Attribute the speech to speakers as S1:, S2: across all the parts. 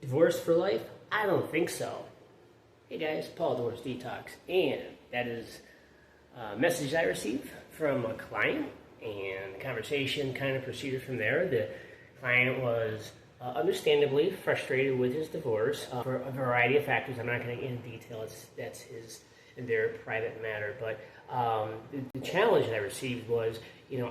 S1: Divorced for life? I don't think so. Hey guys, Paul, Divorce Detox, and that is a message I received from a client, and the conversation kind of proceeded from there. The client was understandably frustrated with his divorce for a variety of factors. I'm not going to get into detail. That's his and their private matter. But the challenge that I received was,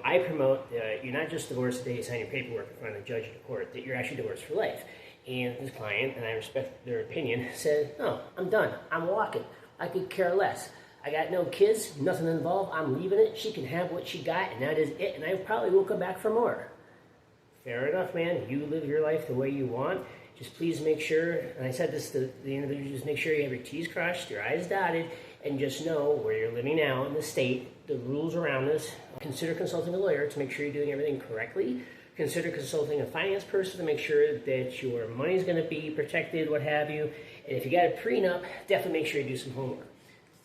S1: I promote that you're not just divorced the day you sign your paperwork in front of the judge or the court, that you're actually divorced for life. And this client, and I respect their opinion, said, no, I'm done. I'm walking. I could care less. I got no kids, nothing involved. I'm leaving it. She can have what she got, and that is it. And I probably will come back for more. Fair enough, man. You live your life the way you want. Just please make sure, and I said this to the individual, just make sure you have your T's crossed, your I's dotted, and just know where you're living now in the state, the rules around this. Consider consulting a lawyer to make sure you're doing everything correctly. Consider consulting a finance person to make sure that your money is going to be protected, what have you. And if you got a prenup, definitely make sure you do some homework.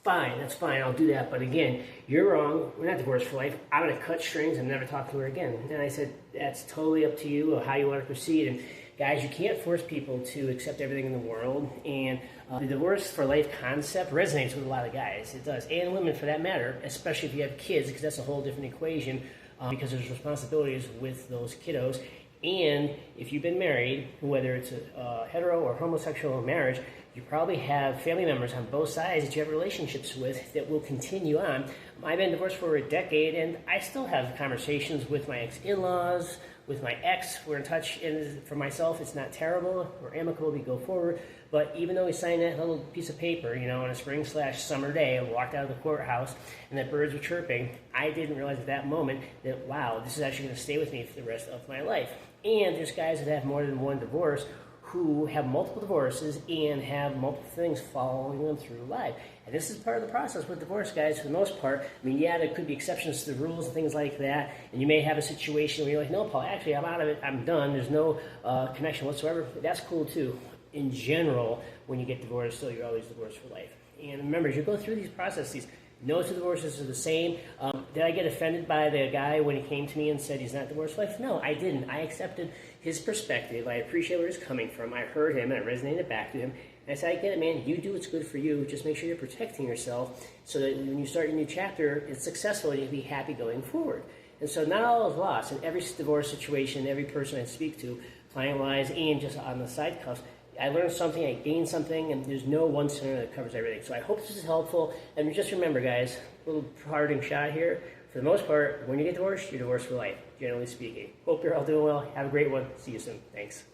S1: Fine, that's fine, I'll do that. But again, you're wrong. We're not divorced for life. I'm going to cut strings and never talk to her again. And I said, that's totally up to you how you want to proceed. And guys, you can't force people to accept everything in the world. And the divorce for life concept resonates with a lot of guys. It does. And women for that matter, especially if you have kids, because that's a whole different equation. Because there's responsibilities with those kiddos. And if you've been married, whether it's a hetero or homosexual marriage, you probably have family members on both sides that you have relationships with that will continue on. I've been divorced for a decade, and I still have conversations with my ex-in-laws, with my ex. We're in touch, and for myself, it's not terrible. We're amicable, we go forward. But even though we signed that little piece of paper, on a spring/summer day, and walked out of the courthouse, and that birds were chirping, I didn't realize at that moment that, wow, this is actually going to stay with me for the rest of my life. And there's guys that have more than one divorce who have multiple divorces and have multiple things following them through life. And this is part of the process with divorce, guys, for the most part. I mean, yeah, there could be exceptions to the rules and things like that, and you may have a situation where you're like, no, Paul, actually, I'm out of it, I'm done, there's no connection whatsoever. That's cool, too. In general, when you get divorced, still, you're always divorced for life. And remember, as you go through these processes, no two divorces are the same. Did I get offended by the guy when he came to me and said he's not divorced for life? No, I didn't. I accepted his perspective. I appreciate where he's coming from. I heard him and I resonated back to him. And I said, I get it, man. You do what's good for you. Just make sure you're protecting yourself so that when you start your new chapter, it's successful and you'll be happy going forward. And so not all is lost. In every divorce situation, every person I speak to, client-wise and just on the side cuffs, I learned something, I gained something, and there's no one center that covers everything. So I hope this is helpful. And just remember, guys, a little parting shot here. For the most part, when you get divorced, you're divorced for life, generally speaking. Hope you're all doing well. Have a great one. See you soon. Thanks.